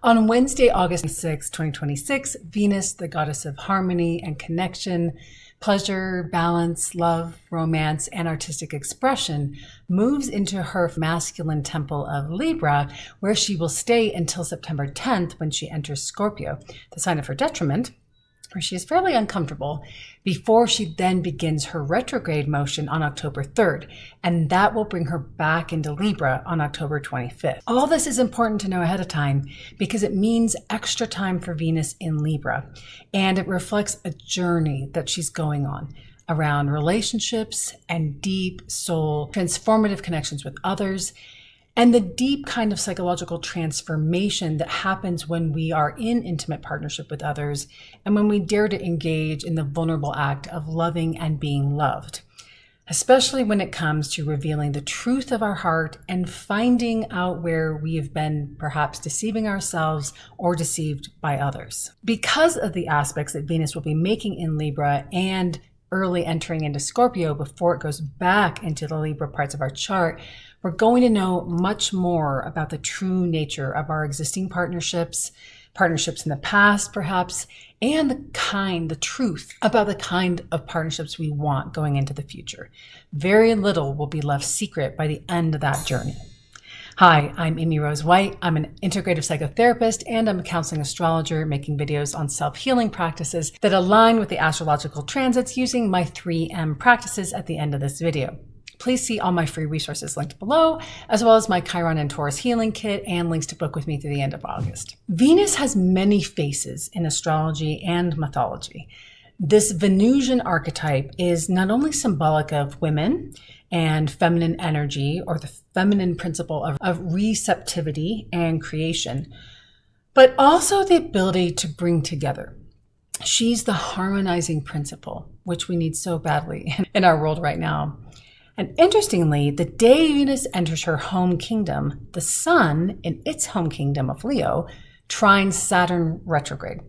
On Wednesday, August 6, 2026, Venus, the goddess of harmony and connection, pleasure, balance, love, romance, and artistic expression, moves into her masculine temple of Libra, where she will stay until September 10th when she enters Scorpio, the sign of her detriment, where she is fairly uncomfortable, before she then begins her retrograde motion on October 3rd, and that will bring her back into Libra on October 25th. All this is important to know ahead of time because it means extra time for Venus in Libra, and it reflects a journey that she's going on around relationships and deep soul transformative connections with others, and the deep kind of psychological transformation that happens when we are in intimate partnership with others and when we dare to engage in the vulnerable act of loving and being loved, especially when it comes to revealing the truth of our heart and finding out where we have been perhaps deceiving ourselves or deceived by others. Because of the aspects that Venus will be making in Libra and early entering into Scorpio before it goes back into the Libra parts of our chart, we're going to know much more about the true nature of our existing partnerships in the past perhaps, and the truth about the kind of partnerships we want going into the future. Very little will be left secret by the end of that journey. Hi, I'm Amy Rose White. I'm an integrative psychotherapist and I'm a counseling astrologer making videos on self-healing practices that align with the astrological transits using my 3M practices at the end of this video. Please see all my free resources linked below, as well as my Chiron and Taurus healing kit and links to book with me through the end of August. Venus has many faces in astrology and mythology. This Venusian archetype is not only symbolic of women and feminine energy, or the feminine principle of receptivity and creation, but also the ability to bring together. She's the harmonizing principle, which we need so badly in our world right now. And interestingly, the day Venus enters her home kingdom, the sun in its home kingdom of Leo trines Saturn retrograde,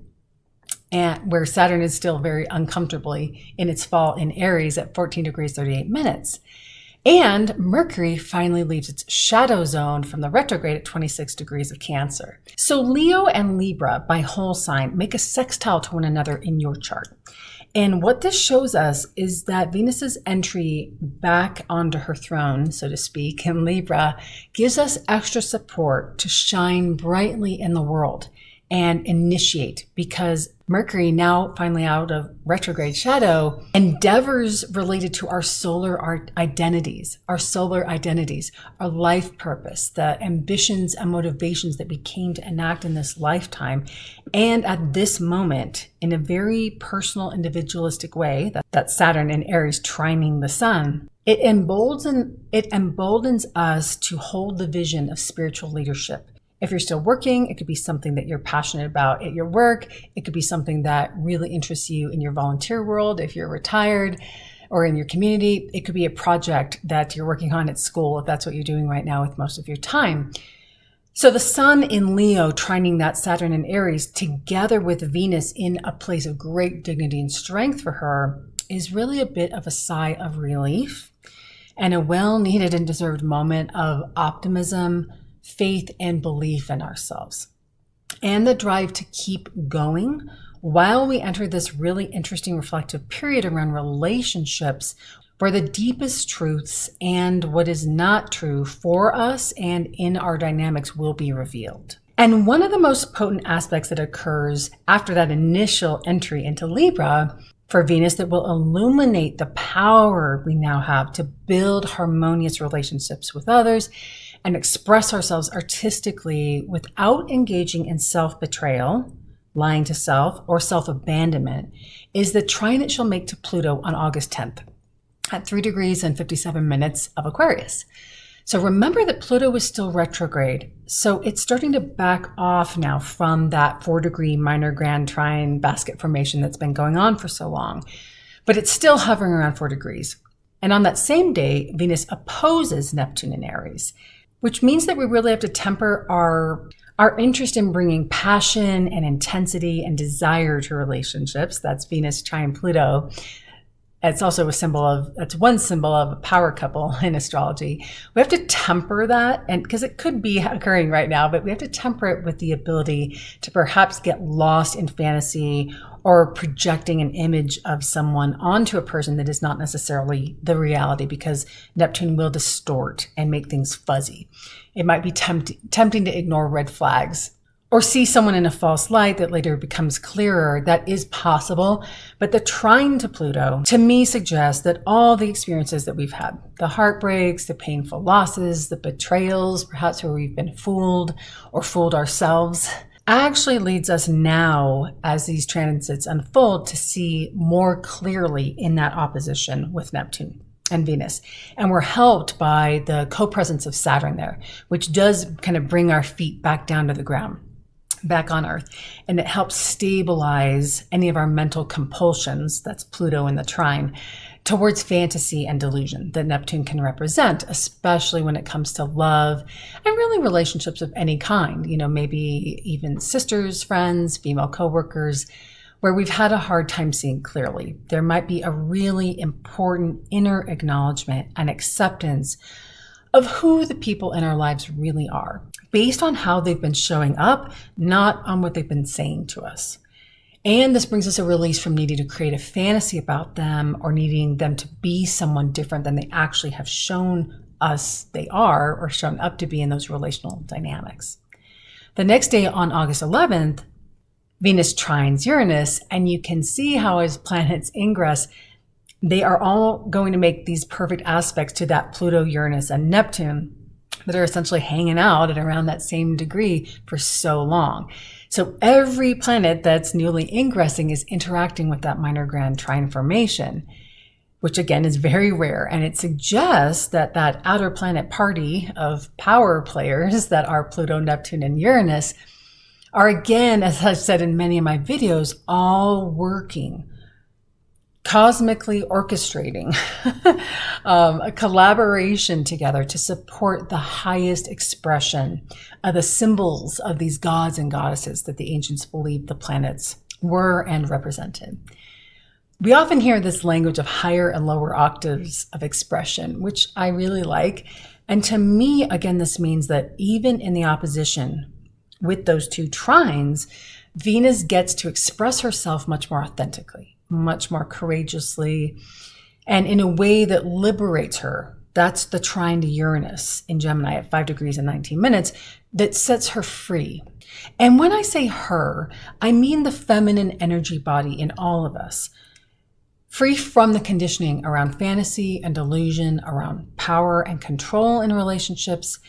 and where Saturn is still very uncomfortably in its fall in Aries at 14 degrees 38 minutes. And Mercury finally leaves its shadow zone from the retrograde at 26 degrees of Cancer. So Leo and Libra by whole sign make a sextile to one another in your chart. And what this shows us is that Venus's entry back onto her throne, so to speak, in Libra gives us extra support to shine brightly in the world and initiate, because Mercury, now finally out of retrograde shadow, endeavors related to our solar identities, our life purpose, the ambitions and motivations that we came to enact in this lifetime. And at this moment, in a very personal, individualistic way, that Saturn in Aries trining the sun, it emboldens us to hold the vision of spiritual leadership. If you're still working, it could be something that you're passionate about at your work. It could be something that really interests you in your volunteer world. If you're retired or in your community, it could be a project that you're working on at school, if that's what you're doing right now with most of your time. So the sun in Leo trining that Saturn in Aries together with Venus in a place of great dignity and strength for her is really a bit of a sigh of relief and a well-needed and deserved moment of optimism, faith, and belief in ourselves, and the drive to keep going while we enter this really interesting reflective period around relationships where the deepest truths and what is not true for us and in our dynamics will be revealed. And one of the most potent aspects that occurs after that initial entry into Libra for Venus that will illuminate the power we now have to build harmonious relationships with others and express ourselves artistically without engaging in self-betrayal, lying to self, or self-abandonment, is the trine it shall make to Pluto on August 10th at 3 degrees and 57 minutes of Aquarius. So remember that Pluto is still retrograde, so it's starting to back off now from that 4-degree minor grand trine basket formation that's been going on for so long, but it's still hovering around 4 degrees. And on that same day, Venus opposes Neptune in Aries, which means that we really have to temper our interest in bringing passion and intensity and desire to relationships. That's Venus trine Pluto. It's also that's one symbol of a power couple in astrology. We have to temper that, and because it could be occurring right now, but we have to temper it with the ability to perhaps get lost in fantasy or projecting an image of someone onto a person that is not necessarily the reality, because Neptune will distort and make things fuzzy. It might be tempting to ignore red flags or see someone in a false light that later becomes clearer. That is possible. But the trine to Pluto, to me, suggests that all the experiences that we've had, the heartbreaks, the painful losses, the betrayals, perhaps where we've been fooled or fooled ourselves, actually leads us now, as these transits unfold, to see more clearly in that opposition with Neptune and Venus. And we're helped by the co-presence of Saturn there, which does kind of bring our feet back down to the ground, back on Earth. And it helps stabilize any of our mental compulsions, that's Pluto in the trine, towards fantasy and delusion that Neptune can represent, especially when it comes to love and really relationships of any kind, maybe even sisters, friends, female coworkers, where we've had a hard time seeing clearly. There might be a really important inner acknowledgement and acceptance of who the people in our lives really are, based on how they've been showing up, not on what they've been saying to us. And this brings us a release from needing to create a fantasy about them or needing them to be someone different than they actually have shown us they are or shown up to be in those relational dynamics. The next day, on August 11th, Venus trines Uranus, and you can see how as planets ingress, they are all going to make these perfect aspects to that Pluto, Uranus, and Neptune that are essentially hanging out at around that same degree for so long. So every planet that's newly ingressing is interacting with that minor grand trine formation, which again is very rare. And it suggests that that outer planet party of power players that are Pluto, Neptune, and Uranus are, again, as I've said in many of my videos, all working, cosmically orchestrating a collaboration together to support the highest expression of the symbols of these gods and goddesses that the ancients believed the planets were and represented. We often hear this language of higher and lower octaves of expression, which I really like. And to me, again, this means that even in the opposition with those two trines, Venus gets to express herself much more authentically, much more courageously, and in a way that liberates her. That's the trine to Uranus in Gemini at 5 degrees and 19 minutes that sets her free. And when I say her, I mean the feminine energy body in all of us, free from the conditioning around fantasy and delusion, around power and control in relationships,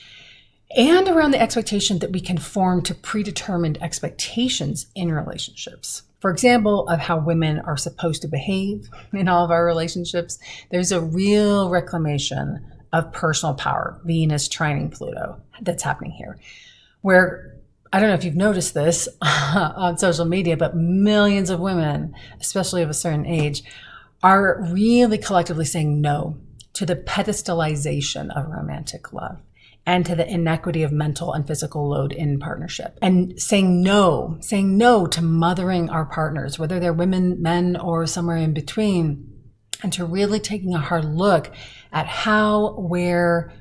and around the expectation that we conform to predetermined expectations in relationships. For example, of how women are supposed to behave in all of our relationships. There's a real reclamation of personal power, Venus trining Pluto, that's happening here. Where, I don't know if you've noticed this on social media, but millions of women, especially of a certain age, are really collectively saying no to the pedestalization of romantic love and to the inequity of mental and physical load in partnership, and saying no to mothering our partners, whether they're women, men, or somewhere in between, and to really taking a hard look at how, where,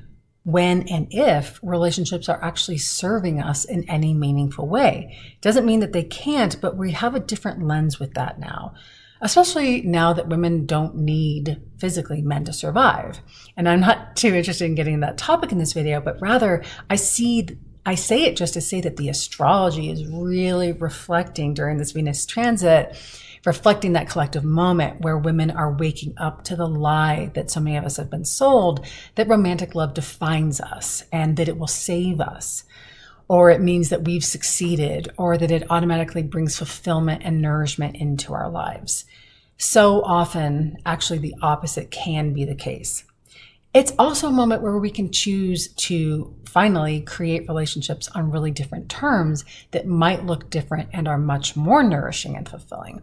when, and if relationships are actually serving us in any meaningful way. Doesn't mean that they can't, but we have a different lens with that now. Especially now that women don't need physically men to survive. And I'm not too interested in getting that topic in this video, but rather I say it just to say that the astrology is really reflecting during this Venus transit, reflecting that collective moment where women are waking up to the lie that so many of us have been sold, that romantic love defines us and that it will save us, or it means that we've succeeded, or that it automatically brings fulfillment and nourishment into our lives. So often, actually, the opposite can be the case. It's also a moment where we can choose to finally create relationships on really different terms that might look different and are much more nourishing and fulfilling.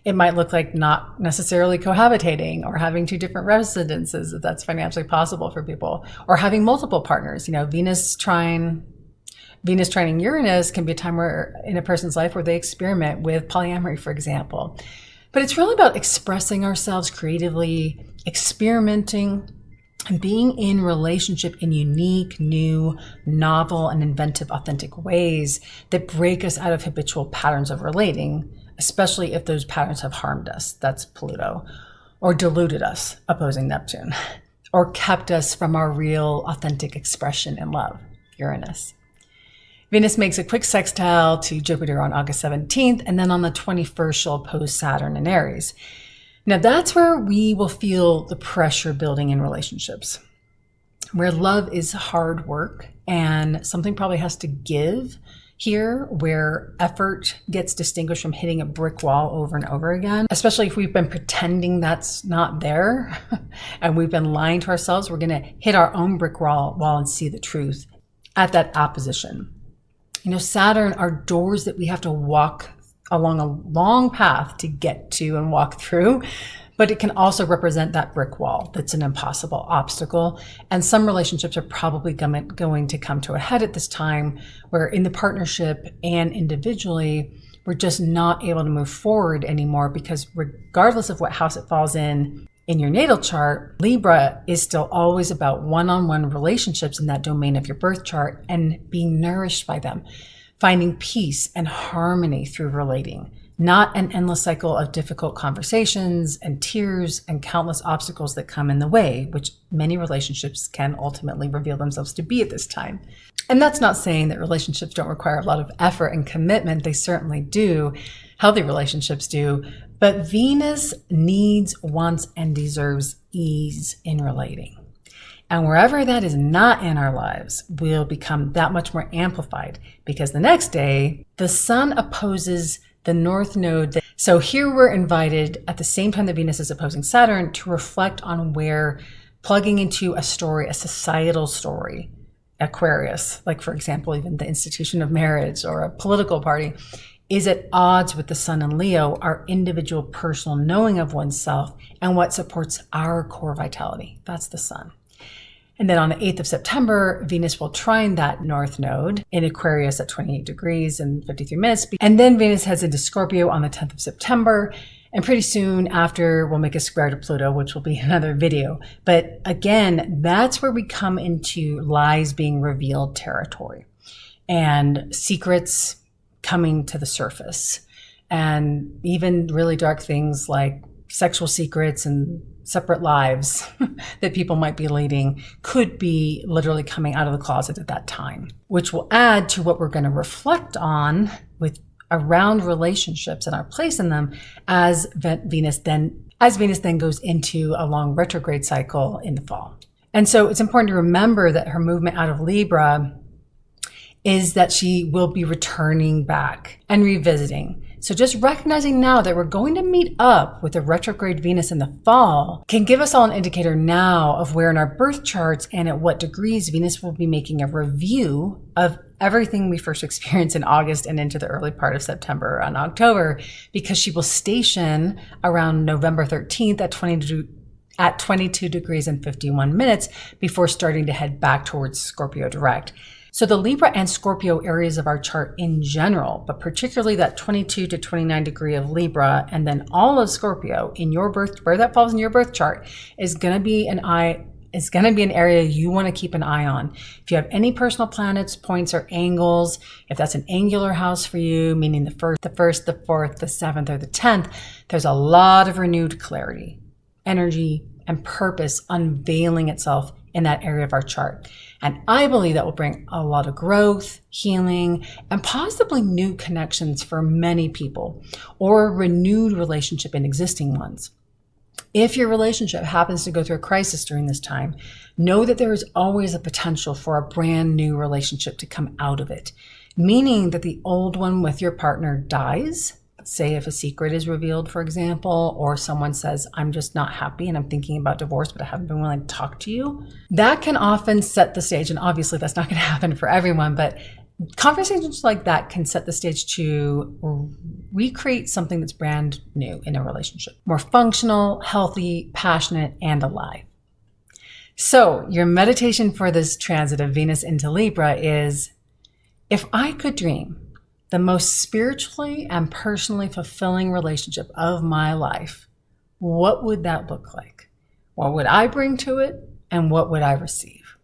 It might look like not necessarily cohabitating or having two different residences, if that's financially possible for people, or having multiple partners. Venus trining Uranus can be a time where in a person's life where they experiment with polyamory, for example. But it's really about expressing ourselves creatively, experimenting, and being in relationship in unique, new, novel, and inventive, authentic ways that break us out of habitual patterns of relating, especially if those patterns have harmed us, that's Pluto, or deluded us, opposing Neptune, or kept us from our real, authentic expression in love, Uranus. Venus makes a quick sextile to Jupiter on August 17th, and then on the 21st, she'll oppose Saturn in Aries. Now that's where we will feel the pressure building in relationships, where love is hard work and something probably has to give here, where effort gets distinguished from hitting a brick wall over and over again, especially if we've been pretending that's not there and we've been lying to ourselves. We're going to hit our own brick wall and see the truth at that opposition. Saturn are doors that we have to walk along a long path to get to and walk through, but it can also represent that brick wall that's an impossible obstacle. And some relationships are probably going to come to a head at this time, where in the partnership and individually, we're just not able to move forward anymore, because regardless of what house it falls in your natal chart, Libra is still always about one-on-one relationships in that domain of your birth chart and being nourished by them, finding peace and harmony through relating, not an endless cycle of difficult conversations and tears and countless obstacles that come in the way, which many relationships can ultimately reveal themselves to be at this time. And that's not saying that relationships don't require a lot of effort and commitment. They certainly do. Healthy relationships do. But Venus needs, wants, and deserves ease in relating. And wherever that is not in our lives, we'll become that much more amplified, because the next day, the sun opposes the North Node. So here we're invited at the same time that Venus is opposing Saturn to reflect on where plugging into a story, a societal story, Aquarius, like for example, even the institution of marriage or a political party, is at odds with the sun in Leo, our individual personal knowing of oneself and what supports our core vitality. That's the sun. And then on the 8th of September, Venus will trine that North Node in Aquarius at 28 degrees and 53 minutes. And then Venus heads into Scorpio on the 10th of September. And pretty soon after, we'll make a square to Pluto, which will be another video. But again, that's where we come into lies being revealed territory and secrets coming to the surface, and even really dark things like sexual secrets and separate lives that people might be leading could be literally coming out of the closet at that time, which will add to what we're going to reflect on with around relationships and our place in them as Venus then goes into a long retrograde cycle in the fall. And so it's important to remember that her movement out of Libra is that she will be returning back and revisiting. So just recognizing now that we're going to meet up with a retrograde Venus in the fall can give us all an indicator now of where in our birth charts and at what degrees Venus will be making a review of everything we first experienced in August and into the early part of September and October, because she will station around November 13th at 22 degrees and 51 minutes before starting to head back towards Scorpio direct. So the Libra and Scorpio areas of our chart in general, but particularly that 22 to 29 degree of Libra and then all of Scorpio in your birth, where that falls in your birth chart, is going to be an area you want to keep an eye on. If you have any personal planets, points, or angles, if that's an angular house for you, meaning the first, the 4th, the 7th, or the 10th, there's a lot of renewed clarity, energy, and purpose unveiling itself in that area of our chart. And I believe that will bring a lot of growth, healing, and possibly new connections for many people, or a renewed relationship in existing ones. If your relationship happens to go through a crisis during this time, know that there is always a potential for a brand new relationship to come out of it, meaning that the old one with your partner dies. Say if a secret is revealed, for example, or someone says, I'm just not happy and I'm thinking about divorce, but I haven't been willing to talk to you. That can often set the stage. And obviously that's not going to happen for everyone, but conversations like that can set the stage to recreate something that's brand new in a relationship. More functional, healthy, passionate, and alive. So your meditation for this transit of Venus into Libra is, if I could dream the most spiritually and personally fulfilling relationship of my life, what would that look like? What would I bring to it? And what would I receive?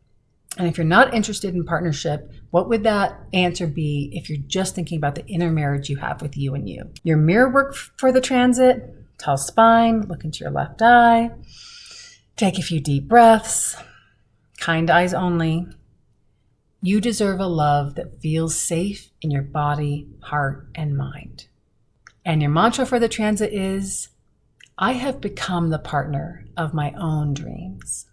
And if you're not interested in partnership, what would that answer be if you're just thinking about the inner marriage you have with you and you? Your mirror work for the transit, tall spine, look into your left eye, take a few deep breaths, kind eyes only. You deserve a love that feels safe in your body, heart, and mind. And your mantra for the transit is, I have become the partner of my own dreams.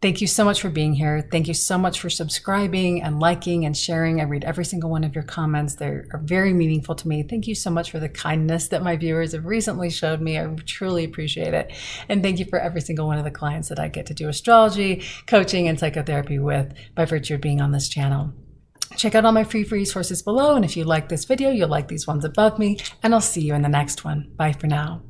Thank you so much for being here. Thank you so much for subscribing and liking and sharing. I read every single one of your comments. They are very meaningful to me. Thank you so much for the kindness that my viewers have recently showed me. I truly appreciate it. And thank you for every single one of the clients that I get to do astrology, coaching, and psychotherapy with by virtue of being on this channel. Check out all my free resources below. And if you like this video, you'll like these ones above me. And I'll see you in the next one. Bye for now.